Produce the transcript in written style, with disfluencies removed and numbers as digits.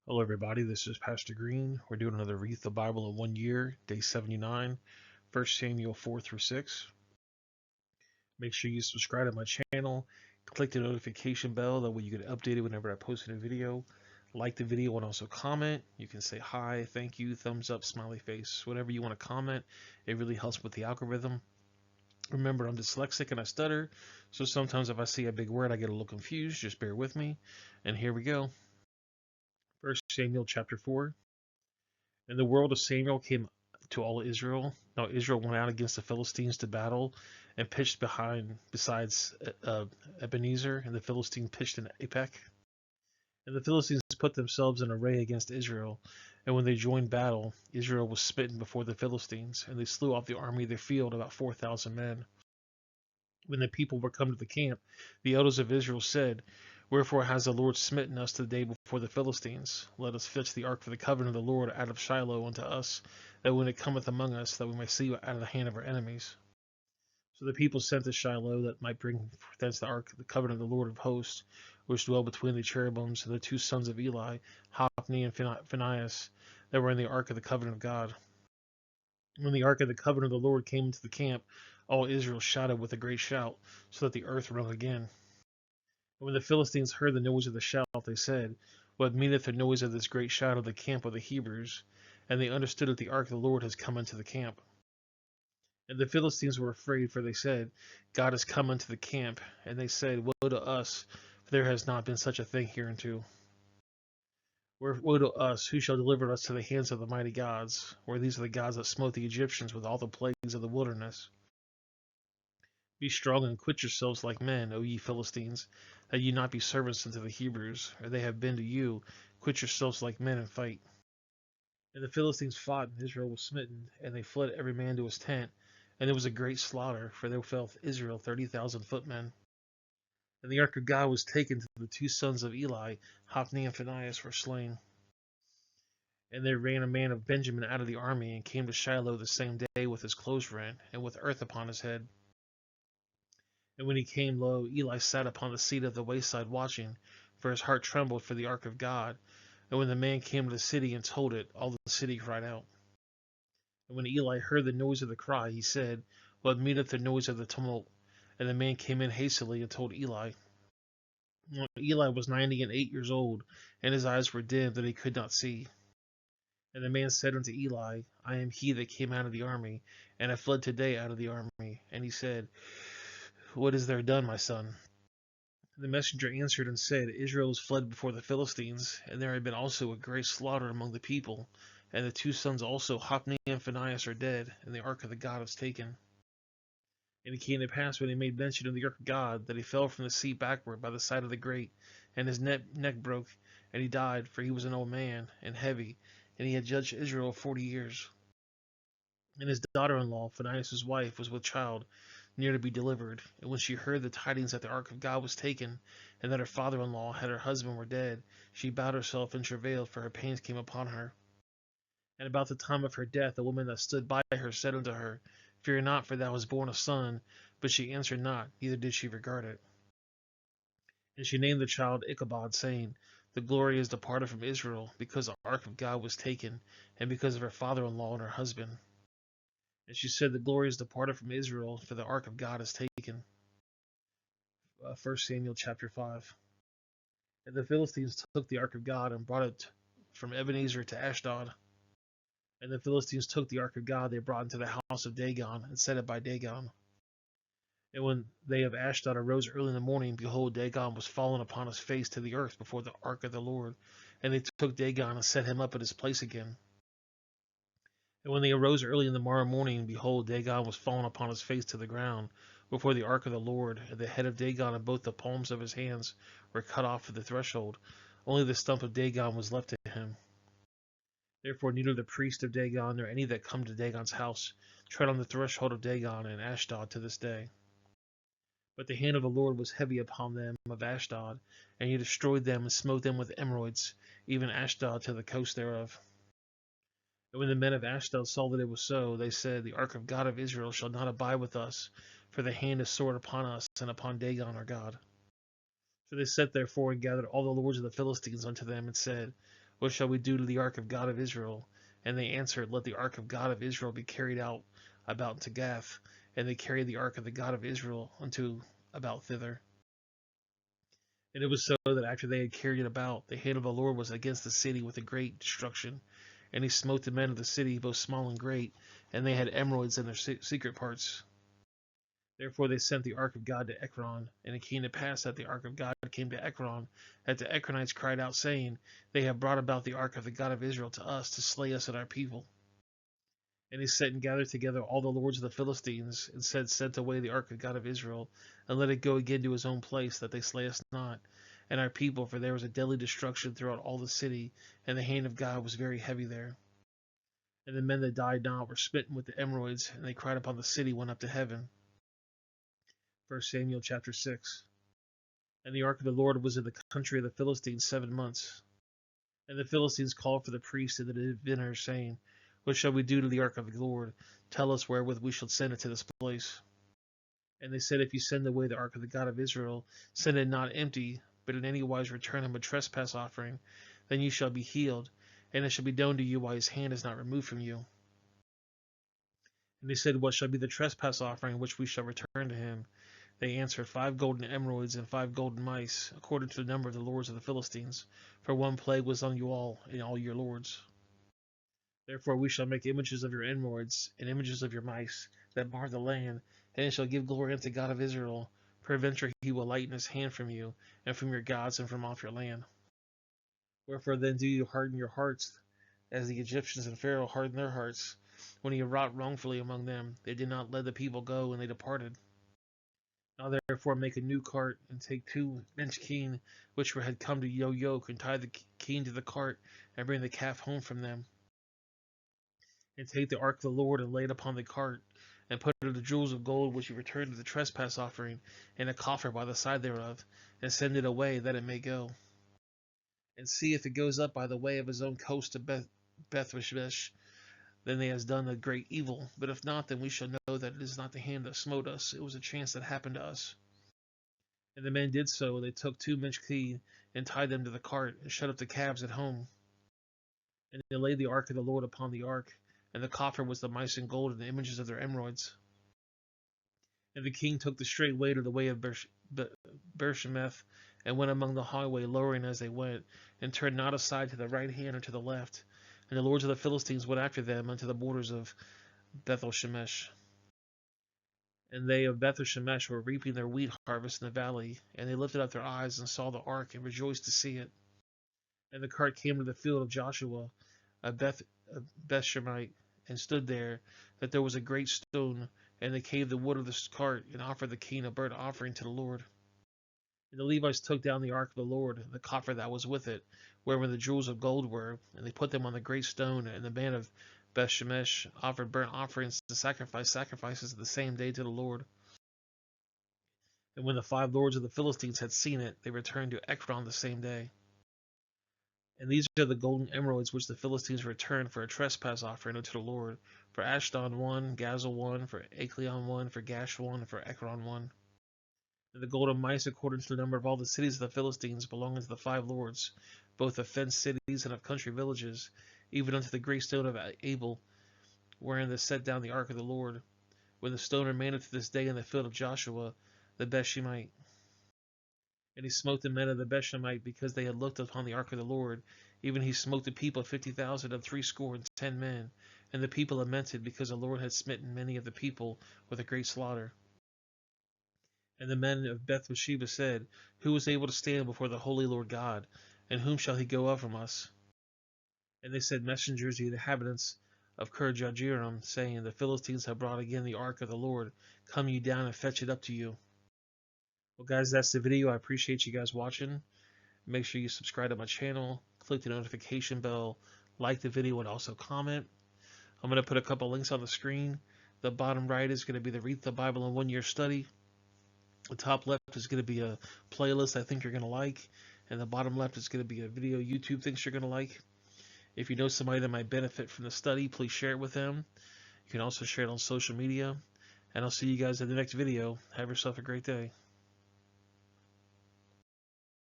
Hello, everybody. This is Pastor Green. We're doing another Read the Bible in 1 year, day 79, 1 Samuel 4 through 6. Make sure you subscribe to my channel, click the notification bell, that way you get updated whenever I post a new video. Like the video and also comment. You can say hi, thank you, thumbs up, smiley face, whatever you want to comment. It really helps with the algorithm. Remember, I'm dyslexic and I stutter, so sometimes if I see a big word, I get a little confused. Just bear with me. And here we go. 1 Samuel chapter 4. And the word of Samuel came to all Israel. Now Israel went out against the Philistines to battle and pitched besides Ebenezer, and the Philistines pitched in Aphek. And the Philistines put themselves in array against Israel. And when they joined battle, Israel was smitten before the Philistines, and they slew off the army of the field, about 4,000 men. When the people were come to the camp, the elders of Israel said, Wherefore has the Lord smitten us the day before the Philistines? Let us fetch the ark of the covenant of the Lord out of Shiloh unto us, that when it cometh among us, that we may see it out of the hand of our enemies. So the people sent to Shiloh, that might bring thence the ark of the covenant of the Lord of hosts, which dwell between the cherubims, and the two sons of Eli, Hophni and Phinehas, that were in the ark of the covenant of God. When the ark of the covenant of the Lord came into the camp, all Israel shouted with a great shout, so that the earth rung again. And when the Philistines heard the noise of the shout, they said, What meaneth the noise of this great shout of the camp of the Hebrews? And they understood that the ark of the Lord has come into the camp. And the Philistines were afraid, for they said, God has come into the camp. And they said, Woe to us, for there has not been such a thing hereunto. Woe to us, who shall deliver us to the hands of the mighty gods? Or these are the gods that smote the Egyptians with all the plagues of the wilderness. Be strong and quit yourselves like men, O ye Philistines, that ye not be servants unto the Hebrews, or they have been to you. Quit yourselves like men and fight. And the Philistines fought, and Israel was smitten, and they fled every man to his tent. And there was a great slaughter, for there fell Israel 30,000 footmen. And the ark of God was taken to the two sons of Eli, Hophni and Phinehas were slain. And there ran a man of Benjamin out of the army, and came to Shiloh the same day with his clothes rent, and with earth upon his head. And when he came, lo, Eli sat upon the seat of the wayside watching, for his heart trembled for the ark of God. And when the man came to the city and told it, all the city cried out. And when Eli heard the noise of the cry, he said, What meaneth the noise of the tumult? And the man came in hastily and told Eli. Now, Eli was 98 years old, and his eyes were dim, that he could not see. And the man said unto Eli, I am he that came out of the army, and I fled today out of the army. And he said, What is there done, my son? And the messenger answered and said, Israel is fled before the Philistines, and there had been also a great slaughter among the people. And the two sons also, Hophni and Phinehas, are dead, and the ark of the God is taken. And it came to pass, when he made mention of the ark of God, that he fell from the seat backward by the side of the grate, and his neck broke, and he died, for he was an old man, and heavy, and he had judged Israel 40 years. And his daughter-in-law, Phinehas' wife, was with child, near to be delivered. And when she heard the tidings that the ark of God was taken, and that her father-in-law and her husband were dead, she bowed herself and travailed, for her pains came upon her. And about the time of her death, the woman that stood by her said unto her, Fear not, for thou hast born a son. But she answered not, neither did she regard it. And she named the child Ichabod, saying, The glory is departed from Israel, because the ark of God was taken, and because of her father-in-law and her husband. And she said, The glory is departed from Israel, for the ark of God is taken. 1 Samuel chapter 5. And the Philistines took the ark of God and brought it from Ebenezer to Ashdod. And the Philistines took the ark of God, they brought into the house of Dagon, and set it by Dagon. And when they of Ashdod arose early in the morning, behold, Dagon was fallen upon his face to the earth before the ark of the Lord. And they took Dagon and set him up at his place again. And when they arose early in the morrow morning, behold, Dagon was fallen upon his face to the ground before the ark of the Lord. And the head of Dagon and both the palms of his hands were cut off at the threshold. Only the stump of Dagon was left to him. Therefore neither the priest of Dagon nor any that come to Dagon's house tread on the threshold of Dagon and Ashdod to this day. But the hand of the Lord was heavy upon them of Ashdod, and he destroyed them and smote them with emeroids, even Ashdod to the coast thereof. And when the men of Ashdod saw that it was so, they said, The ark of God of Israel shall not abide with us, for the hand is sore upon us and upon Dagon our God. So they set therefore and gathered all the lords of the Philistines unto them, and said, What shall we do to the ark of God of Israel? And they answered, Let the ark of God of Israel be carried out about unto Gath. And they carried the ark of the God of Israel unto about thither. And it was so that after they had carried it about, the hand of the Lord was against the city with a great destruction. And he smote the men of the city, both small and great, and they had emeralds in their secret parts. Therefore they sent the ark of God to Ekron. And it came to pass that the ark of God came to Ekron, that the Ekronites cried out, saying, They have brought about the ark of the God of Israel to us, to slay us and our people. And he sent and gathered together all the lords of the Philistines, and said, Send away the ark of God of Israel, and let it go again to his own place, that they slay us not, and our people, for there was a deadly destruction throughout all the city, and the hand of God was very heavy there. And the men that died not were smitten with the emeroids, and they cried upon the city, went up to heaven. 1 Samuel chapter 6. And the ark of the Lord was in the country of the Philistines 7 months. And the Philistines called for the priests and the diviners, saying, What shall we do to the ark of the Lord? Tell us wherewith we shall send it to this place. And they said, If you send away the ark of the God of Israel, send it not empty, but in any wise return him a trespass offering, then you shall be healed, and it shall be known to you why his hand is not removed from you. And they said, What shall be the trespass offering which we shall return to him? They answered, 5 golden emeroids and 5 golden mice, according to the number of the lords of the Philistines. For one plague was on you all, and all your lords. Therefore we shall make images of your emeroids, and images of your mice, that mar the land, and it shall give glory unto God of Israel. Peradventure he will lighten his hand from you, and from your gods, and from off your land. Wherefore then do you harden your hearts, as the Egyptians and Pharaoh hardened their hearts, when he wrought wrongfully among them. They did not let the people go, and they departed. Now therefore make a new cart, and take 2 bench kine, which had come to yoke, and tie the kine to the cart, and bring the calf home from them. And take the ark of the Lord, and lay it upon the cart, and put it the jewels of gold which you returned to the trespass offering, in a coffer by the side thereof, and send it away, that it may go. And see if it goes up by the way of his own coast to Bethshemesh, then he has done a great evil. But if not, then we shall know that it is not the hand that smote us, it was a chance that happened to us. And the men did so. They took 2 bench kine, and tied them to the cart, and shut up the calves at home. And they laid the ark of the Lord upon the ark, and the coffer was the mice and gold, and the images of their emeroids. And the king took the straight way to the way of Beershemeth, and went among the highway, lowering as they went, and turned not aside to the right hand or to the left. And the lords of the Philistines went after them unto the borders of Bethshemesh. And they of Bethshemesh were reaping their wheat harvest in the valley, and they lifted up their eyes and saw the ark, and rejoiced to see it. And the cart came to the field of Joshua, a Bethshemite, and stood there, that there was a great stone, and they caved the wood of the cart, and offered the king a burnt offering to the Lord. And the Levites took down the ark of the Lord, and the coffer that was with it, wherein the jewels of gold were, and they put them on the great stone. And the man of Bethshemesh offered burnt offerings to sacrifices the same day to the Lord. And when the 5 lords of the Philistines had seen it, they returned to Ekron the same day. And these are the golden emeroids which the Philistines returned for a trespass offering unto the Lord: for Ashdod 1, Gazel 1, for Eklion 1, for Gash 1, and for Ekron 1. And the golden mice, according to the number of all the cities of the Philistines, belonging to the 5 lords, both of fenced cities and of country villages, even unto the great stone of Abel, wherein they set down the ark of the Lord, when the stone remaineth to this day in the field of Joshua the Bethshemite. And he smote the men of the Bethshemite, because they had looked upon the ark of the Lord. Even he smote the people 50,000 and 70 men. And the people lamented, because the Lord had smitten many of the people with a great slaughter. And the men of Bethsheba said, Who is able to stand before the holy Lord God? And whom shall he go up from us? And they sent messengers to the inhabitants of Kirjathjearim, saying, The Philistines have brought again the ark of the Lord. Come you down and fetch it up to you. Well, guys, that's the video. I appreciate you guys watching. Make sure you subscribe to my channel, click the notification bell, like the video, and also comment. I'm going to put a couple links on the screen. The bottom right is going to be the Read the Bible in 1 Year study. The top left is going to be a playlist I think you're going to like. And the bottom left is going to be a video YouTube thinks you're going to like. If you know somebody that might benefit from the study, please share it with them. You can also share it on social media. And I'll see you guys in the next video. Have yourself a great day.